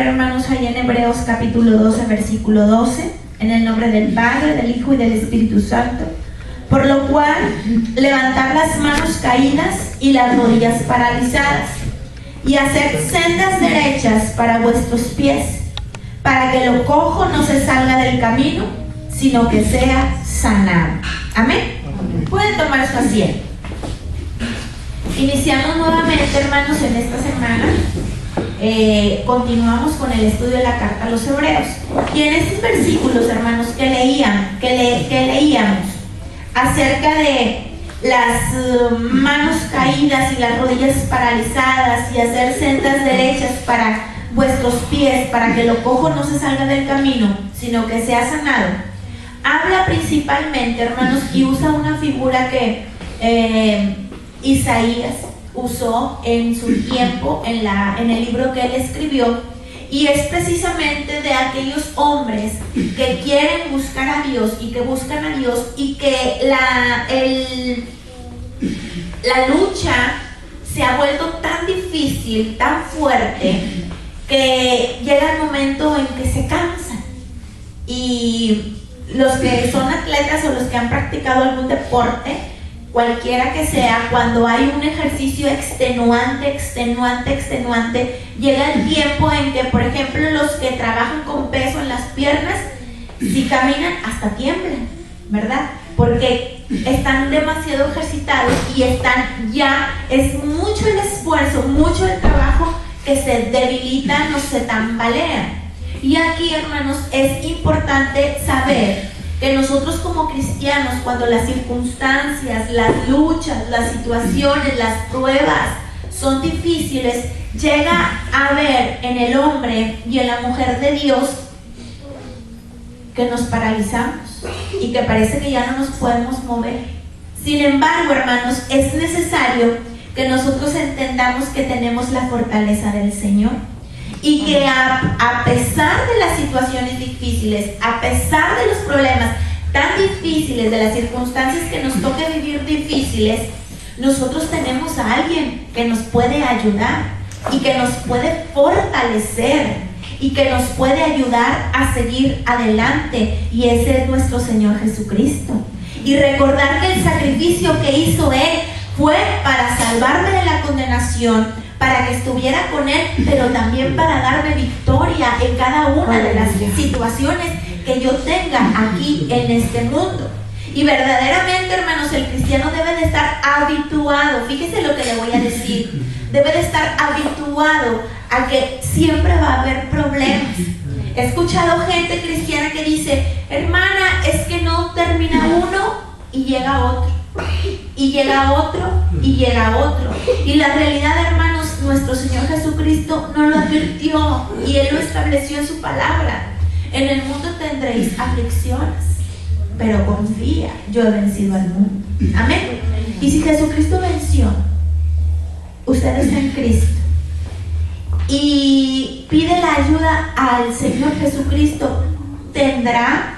hermanos, ahí en Hebreos capítulo 12, versículo 12, en el nombre del Padre, del Hijo y del Espíritu Santo. Por lo cual, levantad las manos caídas y las rodillas paralizadas, y haced sendas derechas para vuestros pies, para que lo cojo no se salga del camino, sino que sea sanado. Amén. Pueden tomar su asiento. Iniciamos nuevamente, hermanos, en esta semana. Continuamos con el estudio de la carta a los Hebreos. Y en estos versículos, hermanos, que leíamos acerca de las manos caídas y las rodillas paralizadas y hacer sendas derechas para vuestros pies, para que lo cojo no se salga del camino, sino que sea sanado, habla principalmente, hermanos, y usa una figura que Isaías usó en su tiempo en el libro que él escribió, y es precisamente de aquellos hombres que quieren buscar a Dios y que buscan a Dios, y que la lucha se ha vuelto tan difícil, tan fuerte, que llega el momento en que se cansan. Y los que son atletas o los que han practicado algún deporte, cualquiera que sea, cuando hay un ejercicio extenuante, llega el tiempo en que, por ejemplo, los que trabajan con peso en las piernas, si caminan hasta tiemblan, ¿verdad? Porque están demasiado ejercitados y es mucho el esfuerzo, mucho el trabajo, que se debilitan o se tambalean. Y aquí, hermanos, es importante saber que nosotros como cristianos, cuando las circunstancias, las luchas, las situaciones, las pruebas son difíciles, llega a haber en el hombre y en la mujer de Dios que nos paralizamos y que parece que ya no nos podemos mover. Sin embargo, hermanos, es necesario que nosotros entendamos que tenemos la fortaleza del Señor. Y que a pesar de las situaciones difíciles, a pesar de los problemas tan difíciles, de las circunstancias que nos toque vivir difíciles, nosotros tenemos a alguien que nos puede ayudar y que nos puede fortalecer y que nos puede ayudar a seguir adelante, y ese es nuestro Señor Jesucristo. Y recordar que el sacrificio que hizo Él fue para salvarme de la condenación, para que estuviera con Él, pero también para darme victoria en cada una de las situaciones que yo tenga aquí en este mundo. Y verdaderamente, hermanos, el cristiano debe de estar habituado, fíjese lo que le voy a decir, debe de estar habituado a que siempre va a haber problemas. He escuchado gente cristiana que dice: hermana, es que no termina uno y llega otro, y llega otro, y llega otro. Y la realidad, hermanos, nuestro Señor Jesucristo nos lo advirtió y Él lo estableció en su palabra. En el mundo tendréis aflicciones, pero confía, yo he vencido al mundo. Amén. Y si Jesucristo venció, usted está en Cristo y pide la ayuda al Señor Jesucristo, tendrá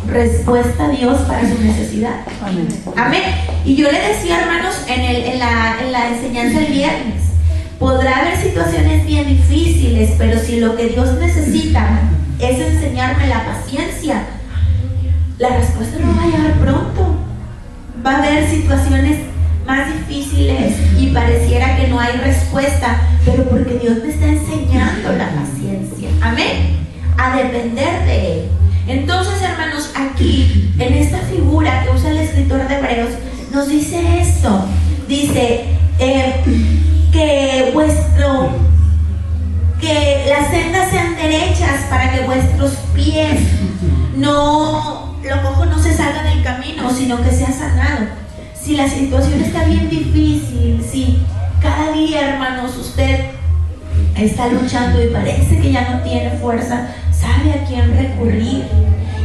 respuesta a Dios para su necesidad. Amén. Amén. Y yo le decía, hermanos, en la enseñanza el viernes, podrá haber situaciones bien difíciles, pero si lo que Dios necesita es enseñarme la paciencia, la respuesta no va a llegar pronto. Va a haber situaciones más difíciles y pareciera que no hay respuesta, pero porque Dios me está enseñando la paciencia. Amén. A depender de Él. Entonces, hermanos, aquí en esta figura que usa el escritor de Hebreos, nos dice esto. Dice que las sendas sean derechas para que vuestros pies lo cojo no se salga del camino, sino que sea sanado. Si la situación está bien difícil, si cada día, hermanos, usted está luchando y parece que ya no tiene fuerza, sabe a quién recurrir,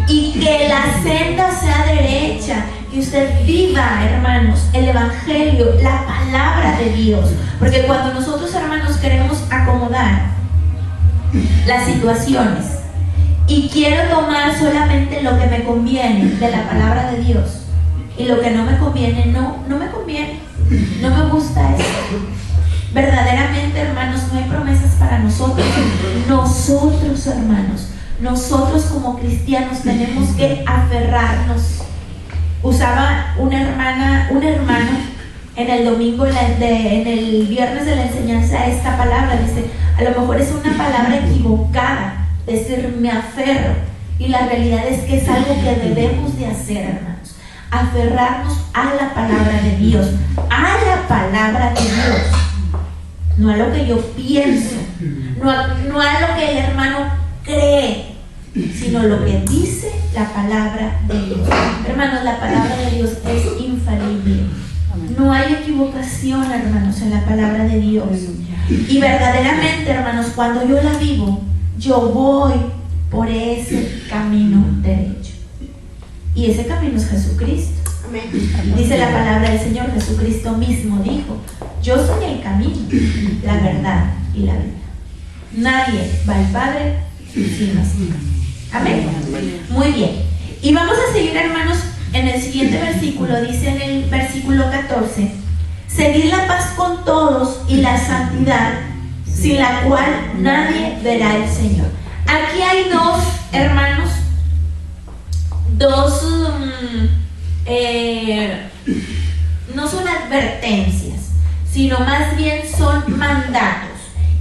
y que la senda sea derecha, que usted viva, hermanos, el evangelio, la palabra de Dios. Porque cuando nosotros, hermanos, queremos acomodar las situaciones y quiero tomar solamente lo que me conviene de la palabra de Dios y lo que no me conviene, no me conviene, no me gusta eso. Verdaderamente, hermanos, no hay promesas para nosotros, no nosotros, hermanos, nosotros como cristianos tenemos que aferrarnos. Usaba un hermano en el domingo, en el viernes de la enseñanza, esta palabra. Dice, a lo mejor es una palabra equivocada, decir me aferro, y la realidad es que es algo que debemos de hacer, hermanos, aferrarnos a la palabra de Dios, a la palabra de Dios, no a lo que yo pienso, no a lo que el hermano cree, sino lo que dice la palabra de Dios. Hermanos, la palabra de Dios es infalible. No hay equivocación, hermanos, en la palabra de Dios. Y verdaderamente, hermanos, cuando yo la vivo, yo voy por ese camino derecho. Y ese camino es Jesucristo. Dice la palabra del Señor, Jesucristo mismo dijo, yo soy el camino, la verdad y la vida. Nadie va al Padre sino así. Amén. Muy bien. Y vamos a seguir, hermanos, en el siguiente versículo. Dice en el versículo 14, seguid la paz con todos y la santidad, sin la cual nadie verá al Señor. Aquí hay dos, hermanos, no son advertencias, sino más bien son mandatos.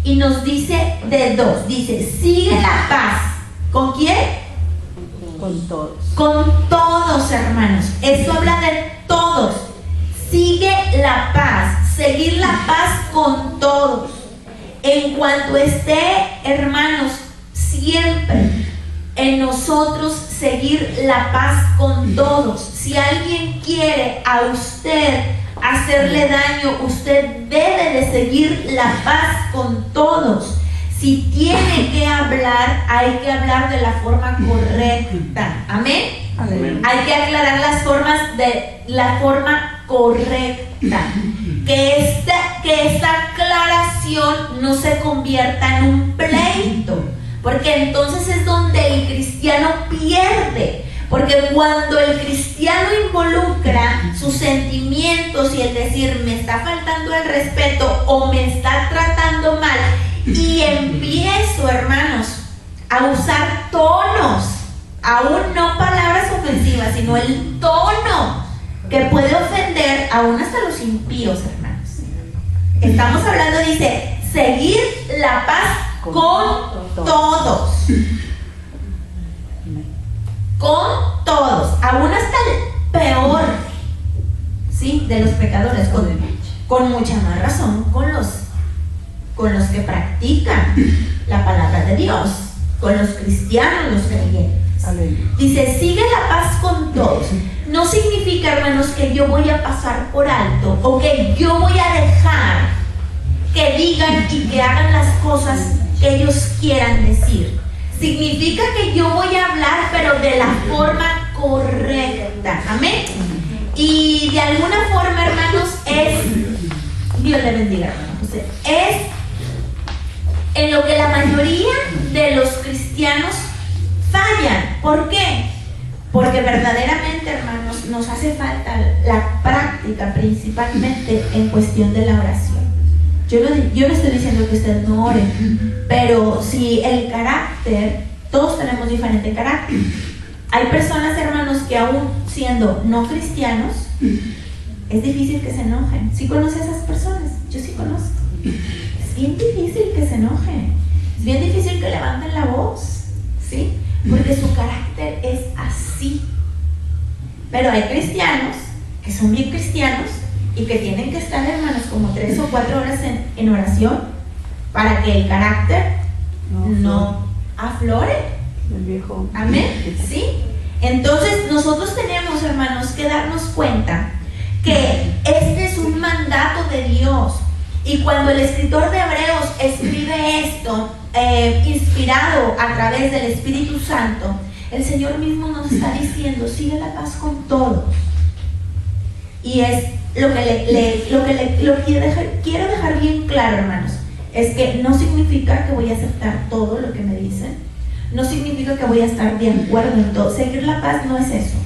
Y nos dice de dos. Dice, sigue la paz. ¿Con quién? Con todos. Con todos, hermanos. Esto habla de todos. Sigue la paz. Seguir la paz con todos. En cuanto esté, hermanos, siempre en nosotros seguir la paz con todos. Si alguien quiere a usted hacerle daño, usted debe de seguir la paz con todos. Si tiene que hablar, hay que hablar de la forma correcta. Amén. Amén. Hay que aclarar las formas de la forma correcta. Que esta aclaración no se convierta en un pleito, porque entonces es donde el cristiano pierde. Porque cuando el cristiano involucra sus sentimientos y el decir me está faltando el respeto o me está tratando mal, y empiezo, hermanos, a usar tonos, aún no palabras ofensivas, sino el tono que puede ofender aún hasta los impíos, hermanos. Estamos hablando, dice, seguir la paz con todos. Con todos, aún hasta el peor, ¿sí?, de los pecadores, con mucha más razón con los que practican la palabra de Dios, con los cristianos, los creyentes. Dice, sigue la paz con todos. No significa, hermanos, que yo voy a pasar por alto o que yo voy a dejar que digan y que hagan las cosas que ellos quieran decir. Significa que yo voy a hablar, pero de la forma correcta. Amén. Y de alguna forma, hermanos, Dios le bendiga, hermanos, es en lo que la mayoría de los cristianos fallan. ¿Por qué? Porque verdaderamente, hermanos, nos hace falta la práctica, principalmente en cuestión de la oración. Yo no estoy diciendo que ustedes no oren, pero si el carácter, todos tenemos diferente carácter. Hay personas, hermanos, que aún siendo no cristianos, es difícil que se enojen. ¿Sí conoce a esas personas? Yo sí conozco. Es bien difícil que se enojen. Es bien difícil que levanten la voz, ¿sí? Porque su carácter es así. Pero hay cristianos que son bien cristianos y que tienen que estar, hermanos, como 3 o 4 horas en oración para que el carácter no aflore. El viejo. Amén. ¿Sí? Entonces nosotros tenemos, hermanos, que darnos cuenta que este es un mandato de Dios. Y cuando el escritor de Hebreos escribe esto, inspirado a través del Espíritu Santo, el Señor mismo nos está diciendo, sigue la paz con todos. Y es lo que quiero dejar bien claro, hermanos, es que no significa que voy a aceptar todo lo que me dicen, no significa que voy a estar de acuerdo en todo. Seguir la paz no es eso.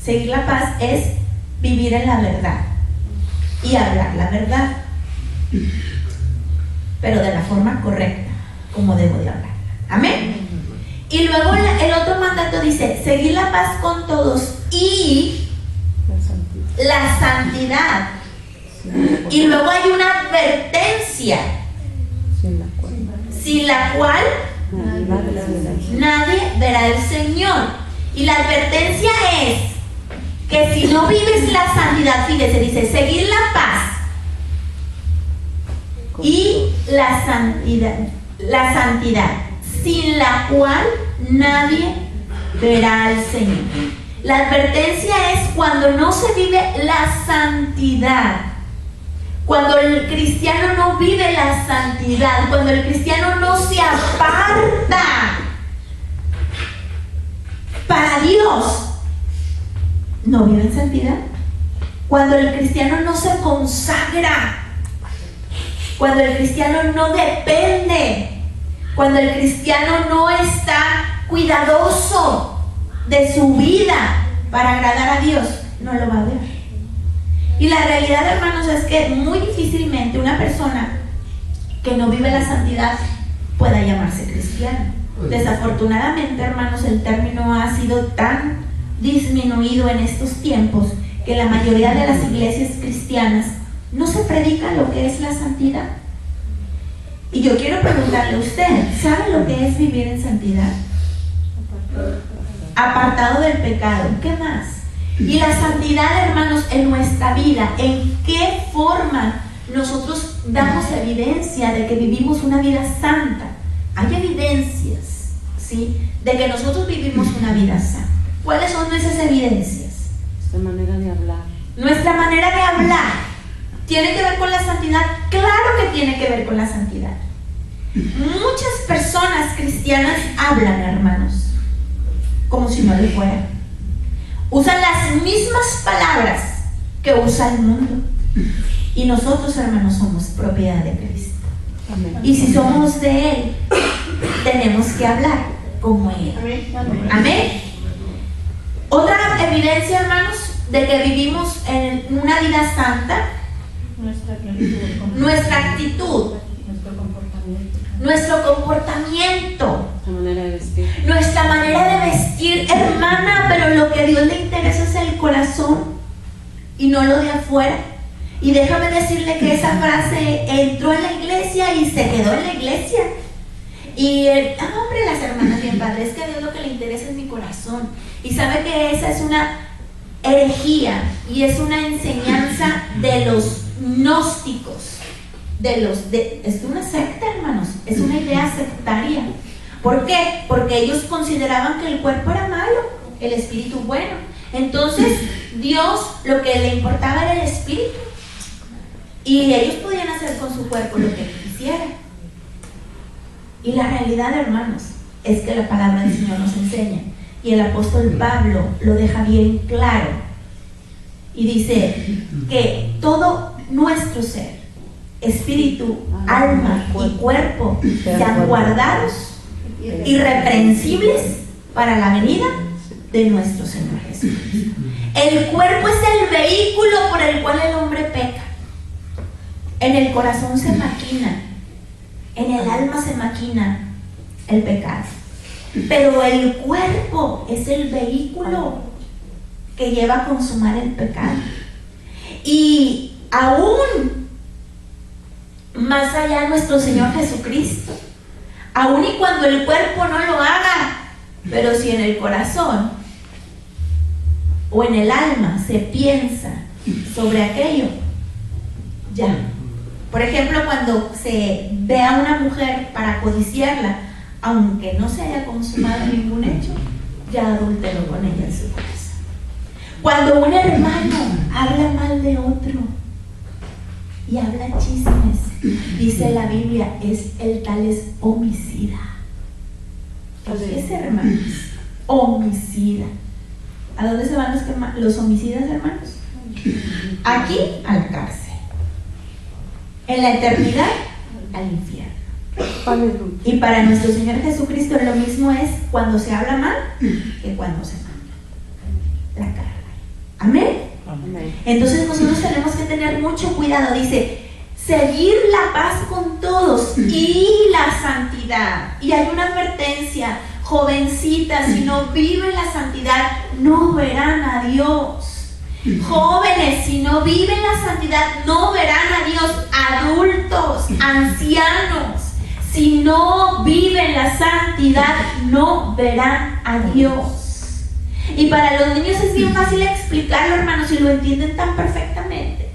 Seguir la paz es vivir en la verdad y hablar la verdad, pero de la forma correcta, como debo de hablar. Amén. Y luego el otro mandato dice, seguir la paz con todos y la santidad. Y luego hay una advertencia, sin la cual nadie verá al Señor. Y la advertencia es que si no vives la santidad, fíjese, dice, seguir la paz y la santidad, sin la cual nadie verá al Señor. La advertencia es cuando no se vive la santidad, cuando el cristiano no vive la santidad, cuando el cristiano no se aparta para Dios, no vive en santidad. Cuando el cristiano no se consagra, cuando el cristiano no depende, cuando el cristiano no está cuidadoso de su vida para agradar a Dios, no lo va a ver. Y la realidad, hermanos, es que muy difícilmente una persona que no vive la santidad pueda llamarse cristiano. Desafortunadamente, hermanos, el término ha sido tan disminuido en estos tiempos que la mayoría de las iglesias cristianas no se predica lo que es la santidad. Y yo quiero preguntarle a usted, ¿sabe lo que es vivir en santidad? Apartado del pecado, ¿qué más? Y la santidad, hermanos, en nuestra vida, ¿en qué forma nosotros damos evidencia de que vivimos una vida santa? Hay evidencias, ¿sí?, de que nosotros vivimos una vida santa. ¿Cuáles son esas evidencias? Nuestra manera de hablar. Nuestra manera de hablar tiene que ver con la santidad. Claro que tiene que ver con la santidad. Muchas personas cristianas hablan, hermanos, como si no lo fueran. Usan las mismas palabras que usa el mundo. Y nosotros, hermanos, somos propiedad de Cristo. Amén. Y si somos de Él, tenemos que hablar como Él. Amén. Amén. Otra evidencia, hermanos, de que vivimos en una vida santa, nuestra actitud, nuestro comportamiento, nuestra manera de vestir, hermana, pero lo que a Dios le interesa es el corazón y no lo de afuera. Y déjame decirle que esa frase entró en la iglesia y se quedó en la iglesia. Y hombre, las hermanas bien padres, es que a Dios lo que le interesa es mi corazón. Y sabe que esa es una herejía y es una enseñanza de los gnósticos. Es una secta, hermanos, es una idea sectaria. ¿Por qué? Porque ellos consideraban que el cuerpo era malo, el espíritu bueno. Entonces, Dios lo que le importaba era el espíritu. Y ellos podían hacer con su cuerpo lo que quisieran. Y la realidad, hermanos, es que la palabra del Señor nos enseña. Y el apóstol Pablo lo deja bien claro. Y dice que todo nuestro ser, espíritu, alma y cuerpo, sean guardados, irreprensibles para la venida de nuestro Señor Jesucristo. El cuerpo es el vehículo por el cual el hombre peca. En el corazón se maquina, en el alma se maquina el pecado. Pero el cuerpo es el vehículo que lleva a consumar el pecado. Y aún más allá nuestro Señor Jesucristo, aún y cuando el cuerpo no lo haga, pero si en el corazón o en el alma se piensa sobre aquello, ya. Por ejemplo, cuando se ve a una mujer para codiciarla, aunque no se haya consumado ningún hecho, ya adulteró con ella en su corazón. Cuando un hermano habla mal de otro y habla chismes, dice la Biblia, el tal es homicida. ¿Qué es, hermanos? Homicida. ¿A dónde se van los homicidas, hermanos? Aquí, a la cárcel. En la eternidad, al infierno. Y para nuestro Señor Jesucristo lo mismo es cuando se habla mal que cuando se manda la carga. ¿Amén? Amén. Entonces nosotros tenemos que tener mucho cuidado. Dice, seguir la paz con todos y la santidad. Y hay una advertencia: jovencitas, si no viven la santidad, no verán a Dios. Jóvenes, si no viven la santidad, no verán a Dios. Adultos, ancianos, si no viven la santidad, no verán a Dios. Y para los niños es bien fácil explicarlo, hermanos, y lo entienden tan perfectamente.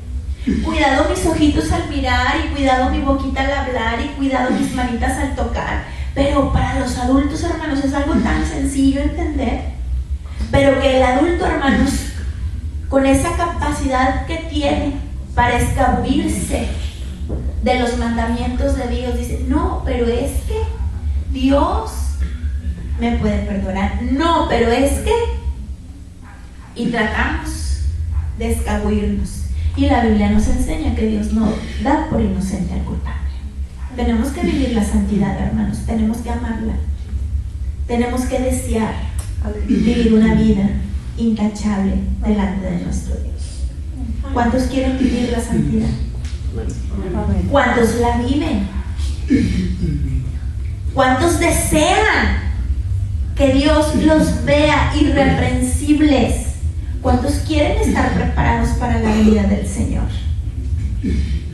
Cuidado mis ojitos al mirar, y cuidado mi boquita al hablar, y cuidado mis manitas al tocar. Pero para los adultos, hermanos, es algo tan sencillo entender. Pero que el adulto, hermanos, con esa capacidad que tiene para escabullirse de los mandamientos de Dios, dice: no, pero es que Dios me puede perdonar. No, pero es que... Y tratamos de escabullirnos. Y la Biblia nos enseña que Dios no da por inocente al culpable. Tenemos que vivir la santidad, hermanos. Tenemos que amarla. Tenemos que desear vivir una vida intachable delante de nuestro Dios. ¿Cuántos quieren vivir la santidad? ¿Cuántos la viven? ¿Cuántos desean que Dios los vea irreprensibles? ¿Cuántos quieren estar preparados para la venida del Señor?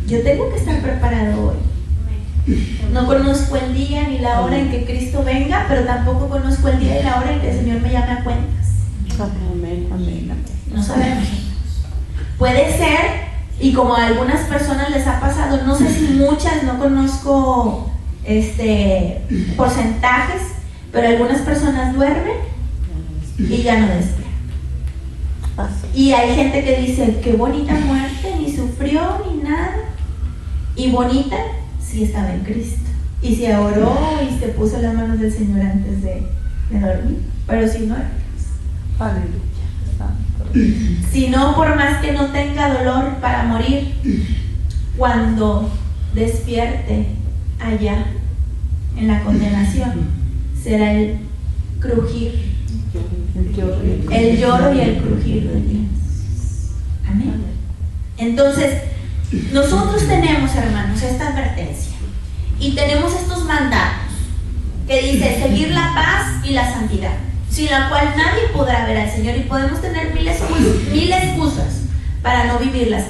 Yo tengo que estar preparado hoy. No conozco el día ni la hora en que Cristo venga, pero tampoco conozco el día y la hora en que el Señor me llame a cuentas. Amén, amén, amén. No sabemos. Puede ser, y como a algunas personas les ha pasado, no sé si muchas, no conozco porcentajes, pero algunas personas duermen y ya no despiertan. Y hay gente que dice: qué bonita muerte, ni sufrió ni nada. Y bonita si estaba en Cristo, y se oró y se puso en las manos del Señor antes de dormir. Pero si no, Aleluya. Si no, por más que no tenga dolor para morir, cuando despierte allá en la condenación, será el crujir, el lloro y el crujir de Dios. Amén. Entonces, nosotros tenemos, hermanos, esta advertencia y tenemos estos mandatos que dice seguir la paz y la santidad, sin la cual nadie podrá ver al Señor. Y podemos tener mil excusas para no vivirlas.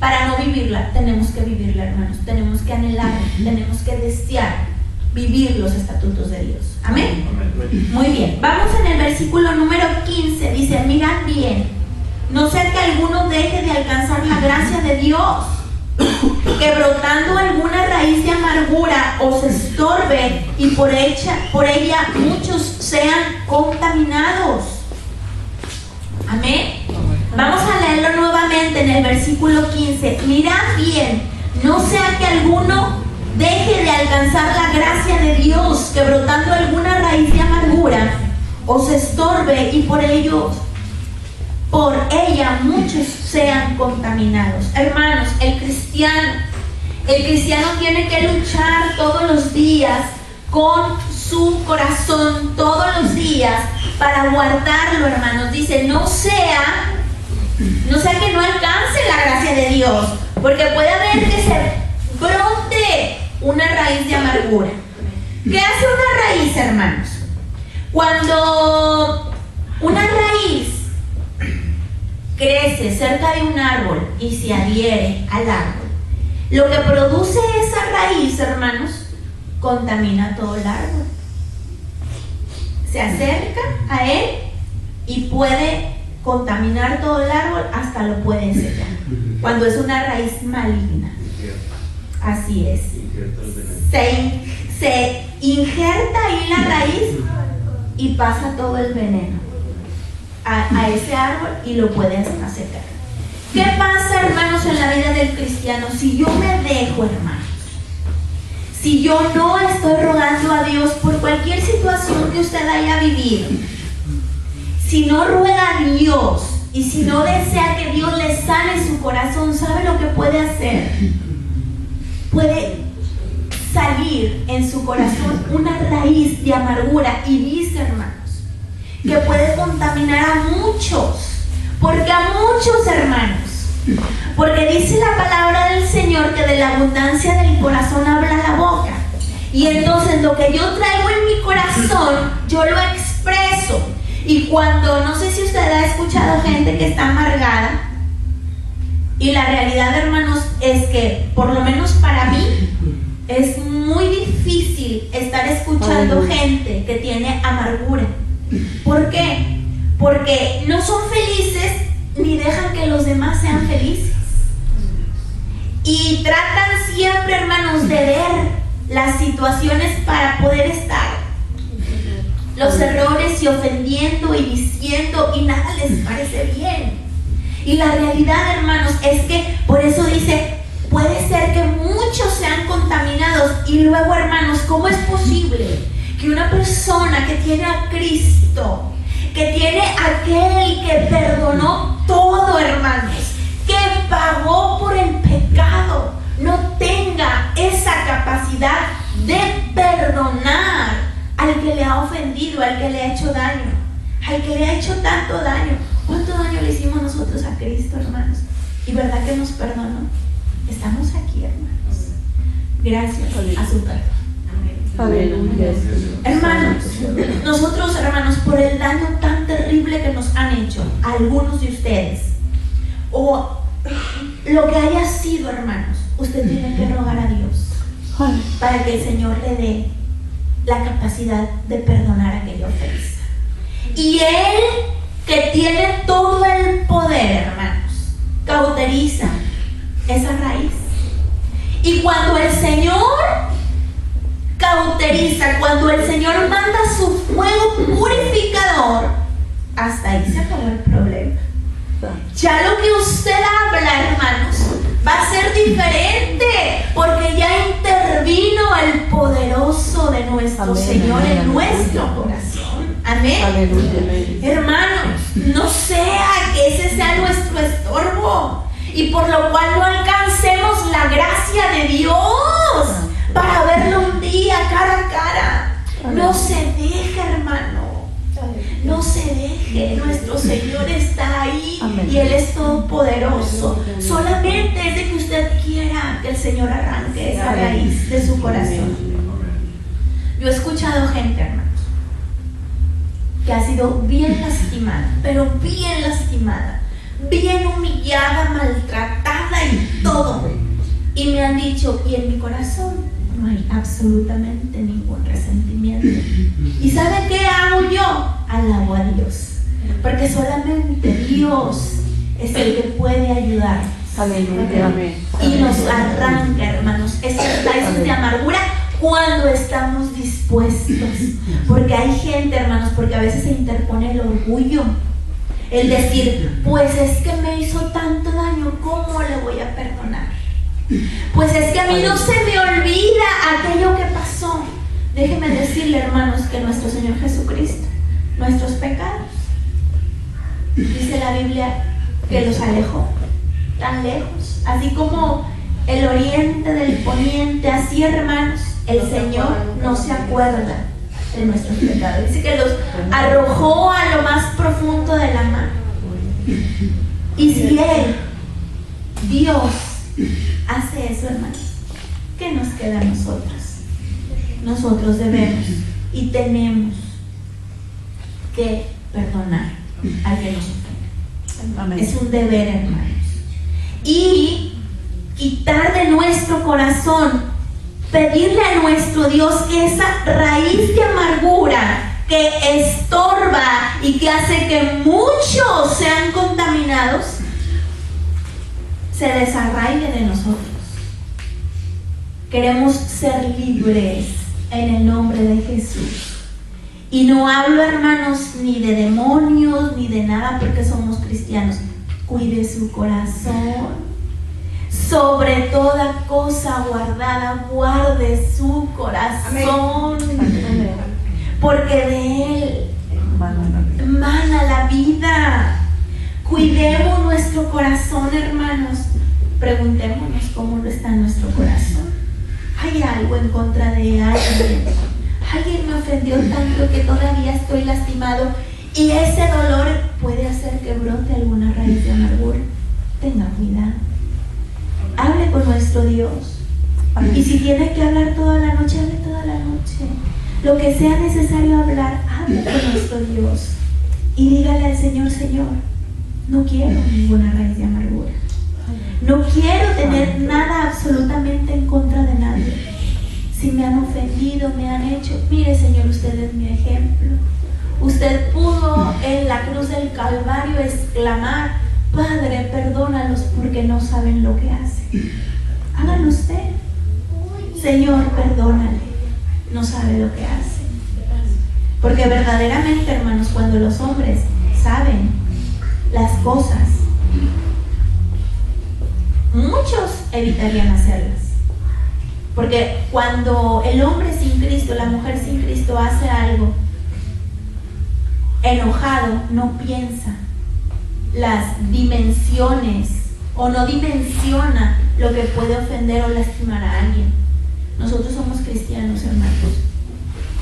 Para no vivirla, tenemos que vivirla, hermanos. Tenemos que anhelar, tenemos que desear vivir los estatutos de Dios. Amén. Muy bien, vamos en el versículo número 15. Dice: mirad bien, no sea que alguno deje de alcanzar la gracia de Dios, que brotando alguna raíz de amargura os estorbe, y por ella muchos sean contaminados. Amén. Vamos a leerlo nuevamente en el versículo 15. Mirad bien, no sea que alguno deje de alcanzar la gracia de Dios, que brotando alguna raíz de amargura os estorbe, y por ella muchos sean contaminados. Hermanos, el cristiano tiene que luchar todos los días con su corazón, todos los días, para guardarlo, hermanos. Dice: no sea que no alcance la gracia de Dios, porque puede haber que se brote una raíz de amargura. ¿Qué hace una raíz, hermanos? Cuando una raíz crece cerca de un árbol y se adhiere al árbol, lo que produce esa raíz, hermanos, contamina todo el árbol. Se acerca a él y puede contaminar todo el árbol, hasta lo puede secar. Cuando es una raíz maligna. Así es. Se injerta ahí la raíz y pasa todo el veneno a ese árbol y lo puede hasta secar. ¿Qué pasa, hermanos, en la vida del cristiano? Si yo me dejo, hermanos, si yo no estoy rogando a Dios por cualquier situación que usted haya vivido, si no ruega a Dios y si no desea que Dios le sane su corazón, ¿sabe lo que puede hacer? Puede salir en su corazón una raíz de amargura, y dice, hermanos, que puede contaminar a muchos, porque a muchos, hermanos, Porque dice la palabra del Señor que de la abundancia del corazón habla la boca. Y entonces lo que yo traigo en mi corazón, yo lo expreso. Y cuando, no sé si usted ha escuchado gente que está amargada, y la realidad, hermanos, es que, por lo menos para mí, es muy difícil estar escuchando gente que tiene amargura. ¿Por qué? Porque no son felices ni dejan que los demás sean felices. Y tratan siempre, hermanos, de ver las situaciones para poder estar los errores y ofendiendo y diciendo y nada les parece bien. Y la realidad, hermanos, es que por eso dice, puede ser que muchos sean contaminados. Y luego, hermanos, ¿cómo es posible que una persona que tiene a Cristo, que tiene aquel que perdonó todo, hermanos, que pagó por el pecado, no tenga esa capacidad de perdonar al que le ha ofendido, al que le ha hecho daño, al que le ha hecho tanto daño? ¿Cuánto daño le hicimos nosotros a Cristo, hermanos? ¿Y verdad que nos perdonó? Estamos aquí, hermanos, gracias a su perdón. Aleluya. Hermanos, nosotros, hermanos, por el daño tan terrible que nos han hecho algunos de ustedes, o lo que haya sido, hermanos, usted tiene que rogar a Dios para que el Señor le dé la capacidad de perdonar aquella ofensa. Y Él, que tiene todo el poder, hermanos, cauteriza esa raíz. Y cuando el Señor cauteriza, cuando el Señor manda su fuego purificador, hasta ahí se acabó el problema. Ya lo que usted habla, hermanos, va a ser diferente, porque ya intervino el poderoso de nuestro Señor en nuestro corazón. Amén. Aleluya. Hermanos, no sea que ese sea nuestro estorbo y por lo cual no alcancemos la gracia de Dios para verlo un día cara a cara. No se deje, hermano. No se deje. Nuestro Señor está ahí. Y Él es todopoderoso. Solamente es de que usted quiera que el Señor arranque esa raíz de su corazón. Yo he escuchado gente, hermanos, que ha sido bien lastimada, pero bien lastimada, bien humillada, maltratada y todo. Y me han dicho, y en mi corazón no hay absolutamente ningún resentimiento. ¿Y sabe qué hago yo? Alabo a Dios, porque solamente Dios es el que puede ayudar. Aleluya. Y nos arranca, hermanos, esas raíces de amargura cuando estamos dispuestos. Porque hay gente, hermanos, porque a veces se interpone el orgullo, el decir, pues es que me hizo tanto daño, ¿cómo le voy a perdonar? Pues es que a mí no se me olvida aquello que pasó. Déjeme decirle, hermanos, que nuestro Señor Jesucristo, nuestros pecados, dice la Biblia que los alejó tan lejos, así como el oriente del poniente, así, hermanos, el Señor no se acuerda de nuestros pecados. Dice que los arrojó a lo más profundo de la mar. Y si Él, Dios, hace eso, hermanos, ¿qué nos queda a nosotros? Nosotros debemos y tenemos que perdonar al que nos ofende. Amén. Es un deber, hermanos. Y quitar de nuestro corazón, pedirle a nuestro Dios que esa raíz de amargura que estorba y que hace que muchos sean contaminados, se desarraigue de nosotros. Queremos ser libres en el nombre de Jesús. Y no hablo, hermanos, ni de demonios, ni de nada, porque somos cristianos. Cuide su corazón. Sobre toda cosa guardada, guarde su corazón. Amén. Porque de él emana la vida. Cuidemos nuestro corazón, hermanos. Preguntémonos cómo está nuestro corazón. ¿Hay algo en contra de alguien? Alguien me ofendió tanto que todavía estoy lastimado, y ese dolor puede hacer que brote alguna raíz de amargura. tenga cuidado. Hable con nuestro Dios. Y si tiene que hablar toda la noche, hable toda la noche. Lo que sea necesario hablar, hable con nuestro Dios. Y dígale al Señor: Señor, no quiero ninguna raíz de amargura. No quiero tener nada absolutamente en contra de nadie. Si me han ofendido, me han hecho, mire, Señor, usted es mi ejemplo. Usted pudo en la cruz del Calvario exclamar: Padre, perdónalos porque no saben lo que hacen. Hágalo usted. Señor, perdónale, no sabe lo que hace. Porque verdaderamente, hermanos, cuando los hombres saben las cosas, muchos evitarían hacerlas. Porque cuando el hombre sin Cristo, la mujer sin Cristo hace algo enojado, no piensa las dimensiones o no dimensiona lo que puede ofender o lastimar a alguien. Nosotros somos cristianos, hermanos.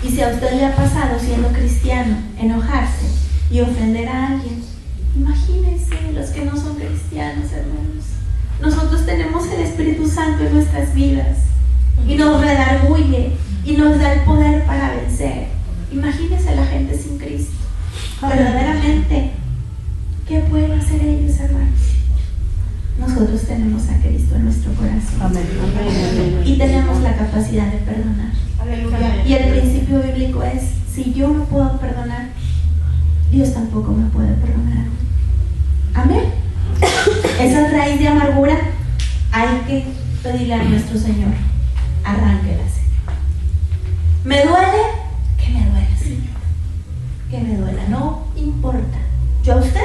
Y si a usted le ha pasado, siendo cristiano, enojarse y ofender a alguien, imagínense los que no son cristianos, hermanos. Nosotros tenemos el Espíritu Santo en nuestras vidas y nos redarguye y nos da el poder para vencer. Imagínense la gente sin Cristo. Verdaderamente, ¿qué pueden hacer ellos, hermanos? Nosotros tenemos a Cristo en nuestro corazón. Amén. Amén. Y tenemos la capacidad de perdonar. Aleluya. Y el principio bíblico es: si yo no puedo perdonar, Dios tampoco me puede perdonar. Amén. Esa raíz de amargura hay que pedirle a nuestro Señor: arránquela, Señor. ¿Me duele? Que me duela, Señor. Que me duela, no importa. Yo a usted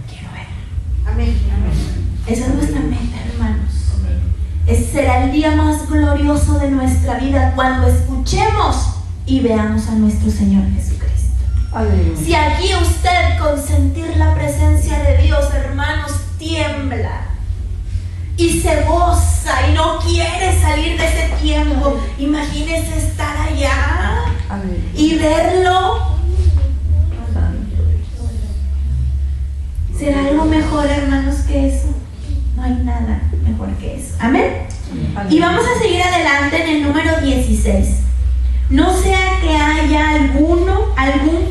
quiero ver. Amén. Amén. Esa es nuestra meta, hermanos. Ese será el día más glorioso de nuestra vida cuando escuchemos y veamos a nuestro Señor Jesucristo. Aleluya. Si aquí usted, con sentir la presencia de Dios, hermanos, tiembla y se goza y no quiere salir de ese tiempo, imagínese estar allá y verlo. ¿Será algo mejor, hermanos, que eso? No hay nada mejor que eso. Amén. Y vamos a seguir adelante en el número 16. No sea que haya algún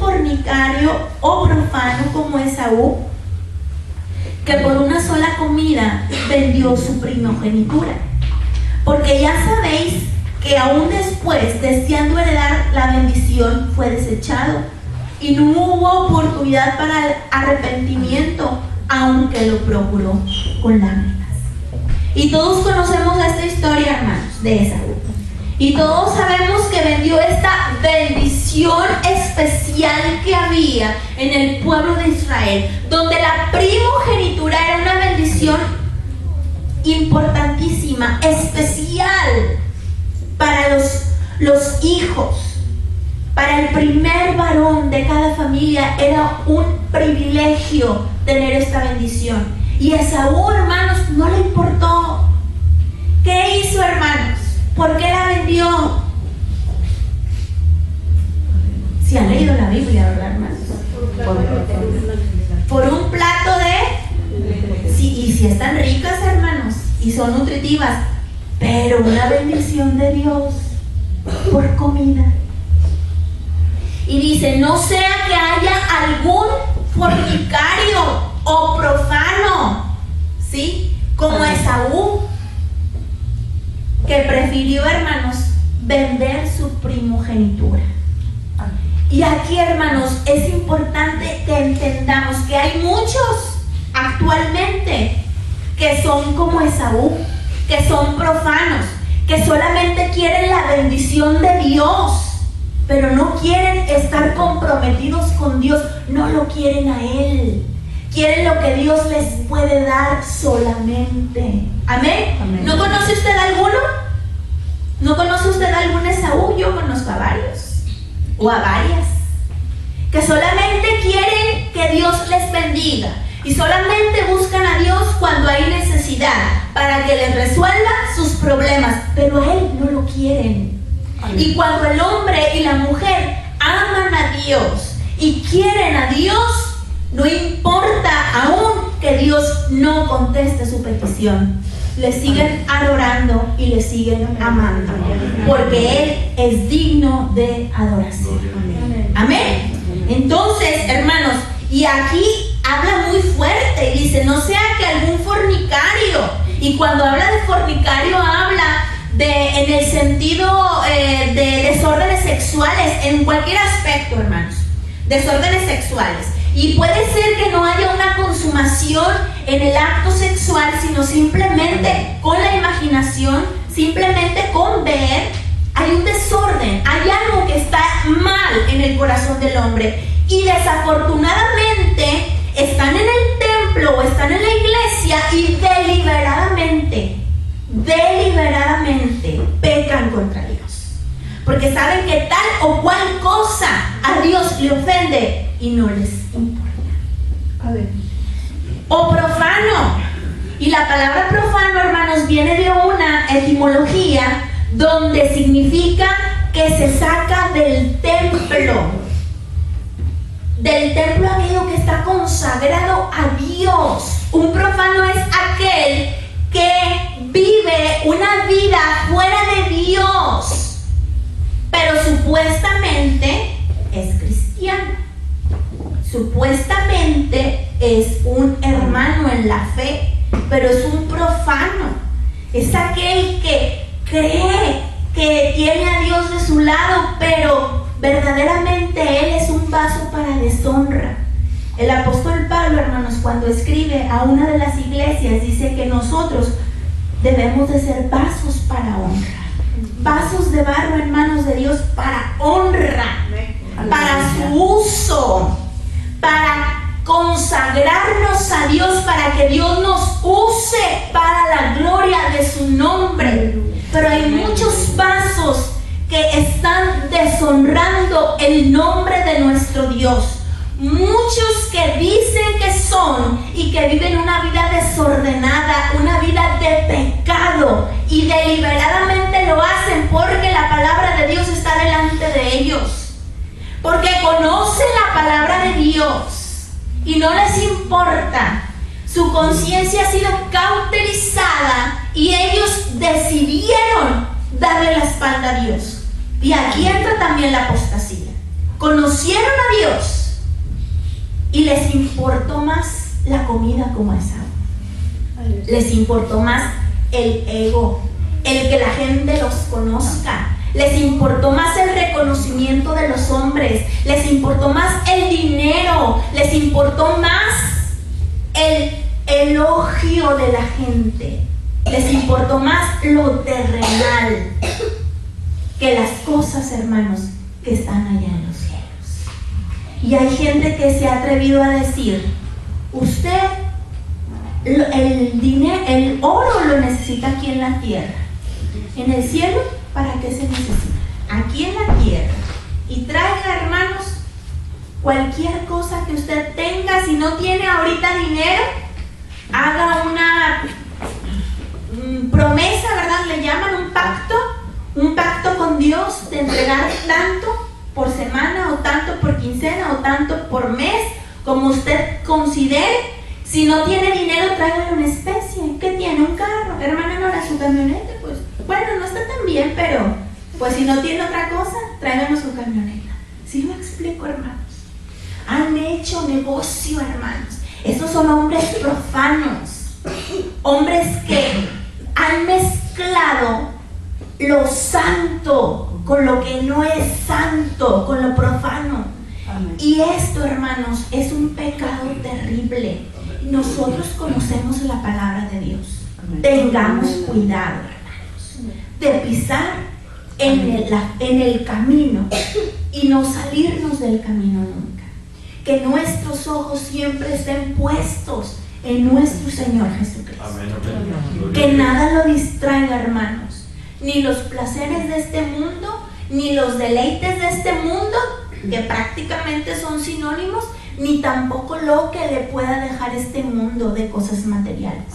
fornicario o profano como Esaú, que por una sola comida vendió su primogenitura. Porque ya sabéis que aún después, deseando heredar la bendición, fue desechado, y no hubo oportunidad para el arrepentimiento, aunque lo procuró con lágrimas. Y todos conocemos esta historia, hermanos, de Esaú. Y todos sabemos que vendió esta bendición especial que había en el pueblo de Israel, donde la primogenitura era una bendición importantísima, especial para los hijos. Para el primer varón de cada familia era un privilegio tener esta bendición. Y Esaú, hermanos, no le importó. ¿Qué hizo, hermanos? ¿Por qué la vendió? Si han leído la Biblia, ¿verdad, hermanos? Por un plato de... Sí, y si están ricas, hermanos, y son nutritivas, pero una bendición de Dios por comida. Y dice: no sea que haya algún fornicario o profano, ¿sí? Como Esaú, que prefirió, hermanos, vender su primogenitura. Y aquí, hermanos, es importante que entendamos que hay muchos actualmente que son como Esaú, que son profanos, que solamente quieren la bendición de Dios, pero no quieren estar comprometidos con Dios, no lo quieren a Él. Quieren lo que Dios les puede dar solamente. ¿Amén? Amén. ¿No conoce usted alguno? ¿No conoce usted algún Esaú? Yo conozco a varios, o a varias, que solamente quieren que Dios les bendiga y solamente buscan a Dios cuando hay necesidad para que les resuelva sus problemas, pero a Él no lo quieren. Amén. Y cuando el hombre y la mujer aman a Dios y quieren a Dios, no importa aún que Dios no conteste su petición. Le siguen adorando y le siguen amando, porque Él es digno de adoración. Amén. Entonces, hermanos, y aquí habla muy fuerte y dice: no sea que algún fornicario. Y cuando habla de fornicario, habla en el sentido de desórdenes sexuales, en cualquier aspecto, hermanos, desórdenes sexuales. Y puede ser que no haya una consumación en el acto sexual, sino simplemente con la imaginación, simplemente con ver, hay un desorden, hay algo que está mal en el corazón del hombre. Y desafortunadamente están en el templo o están en la iglesia y deliberadamente pecan contra Dios. Porque saben que tal o cual cosa a Dios le ofende y no les importa. O profano. Y la palabra profano, hermanos, viene de una etimología donde significa que se saca del templo. Del templo amigo que está consagrado a Dios. Un profano es aquel que vive una vida fuera de Dios, pero supuestamente es cristiano, supuestamente es un hermano en la fe, pero es un profano. Es aquel que cree que tiene a Dios de su lado, pero verdaderamente él es un vaso para deshonra. El apóstol Pablo, hermanos, cuando escribe a una de las iglesias, dice que nosotros debemos de ser vasos para honra. Vasos de barro en manos de Dios para honra, para su uso, para consagrarnos a Dios, para que Dios nos use para la gloria de su nombre. Pero hay muchos vasos que están deshonrando el nombre de nuestro Dios. Muchos que dicen que son y que viven una vida desordenada, una vida de pecado, y deliberadamente lo hacen porque la palabra de Dios está delante de ellos, porque conocen la palabra de Dios y no les importa. Su conciencia ha sido cauterizada y ellos decidieron darle la espalda a Dios. Y aquí entra también la apostasía. Conocieron a Dios y les importó más la comida como esa. Les importó más el ego, el que la gente los conozca. Les importó más el reconocimiento de los hombres. Les importó más el dinero. Les importó más el elogio de la gente. Les importó más lo terrenal que las cosas, hermanos, que están allá en los cielos. Y hay gente que se ha atrevido a decir: usted el dinero, el oro lo necesita aquí en la tierra. En el cielo, ¿para qué se necesita? Aquí en la tierra. Y traiga, hermanos, cualquier cosa que usted tenga. Si no tiene ahorita dinero, haga una promesa, ¿verdad? Le llaman un pacto con Dios de entregar tanto por semana, o tanto por quincena, o tanto por mes, como usted considere. Si no tiene dinero, tráigale una especie. ¿Qué tiene? Un carro. Hermana Nora, su camioneta, pues bueno, no está tan bien, pero pues si no tiene otra cosa, tráiganos su camioneta. ¿Sí me explico, hermanos? Han hecho negocio, hermanos. Esos son hombres profanos, hombres que han mezclado lo santo con lo que no es santo, con lo profano. Amén. Y esto, hermanos, es un pecado terrible. Nosotros conocemos la palabra de Dios. Amén. Tengamos cuidado, hermanos, de pisar en el camino y no salirnos del camino nunca. Que nuestros ojos siempre estén puestos en nuestro Señor Jesucristo. Amén. Que nada lo distraiga, hermanos. Ni los placeres de este mundo, ni los deleites de este mundo, que prácticamente son sinónimos, ni tampoco lo que le pueda dejar este mundo de cosas materiales.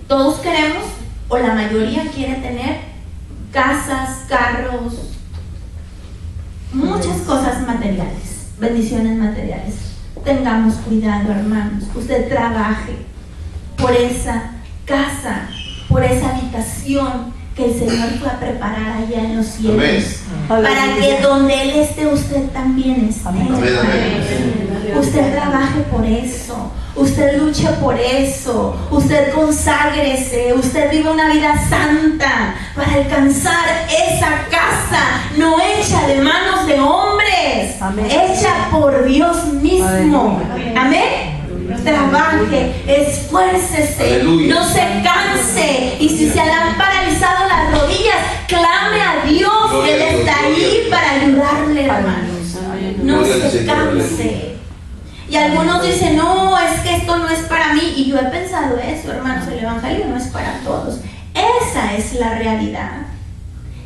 Todos queremos, o la mayoría quiere tener casas, carros, muchas cosas materiales, bendiciones materiales. tengamos cuidado, hermanos. Usted trabaje por esa casa, por esa habitación que el Señor fue a preparar allá en los cielos. Amén. Para que donde Él esté, usted también esté. Amén. Amén, amén. Usted trabaje por eso. Usted luche por eso. Usted conságrese. Usted vive una vida santa para alcanzar esa casa, no hecha de manos de hombres, Amén. hecha por Dios mismo. Aleluya. Amén. Trabaje, esfuércese, Aleluya. no se canse. Y si se le han paralizado las rodillas, clame a Dios. Gloria Él a Dios, está gloria a ahí Dios. para ayudarle, hermanos. No Gloria al se Señor, canse. Y algunos dicen, no, es que esto no es para mí. Y yo he pensado eso, hermanos, el Evangelio no es para todos. Esa es la realidad.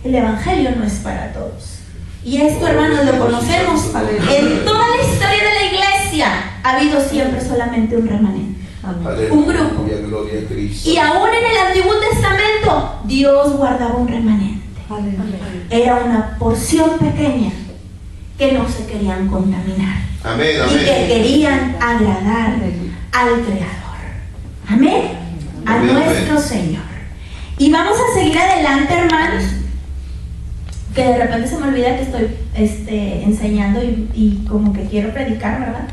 El Evangelio no es para todos. Y esto, hermanos, lo conocemos. En toda la historia de la iglesia ha habido siempre solamente un remanente. Amén. Un grupo. Aleluya, gloria a Cristo. Y aún en el Antiguo Testamento, Dios guardaba un remanente. Aleluya. Era una porción pequeña que no se querían contaminar Amén, y que amén. querían agradar al Creador. Amén. A Amén, nuestro amén. Señor. Y vamos a seguir adelante, hermanos. Que de repente se me olvida que estoy enseñando y como que quiero predicar, ¿verdad?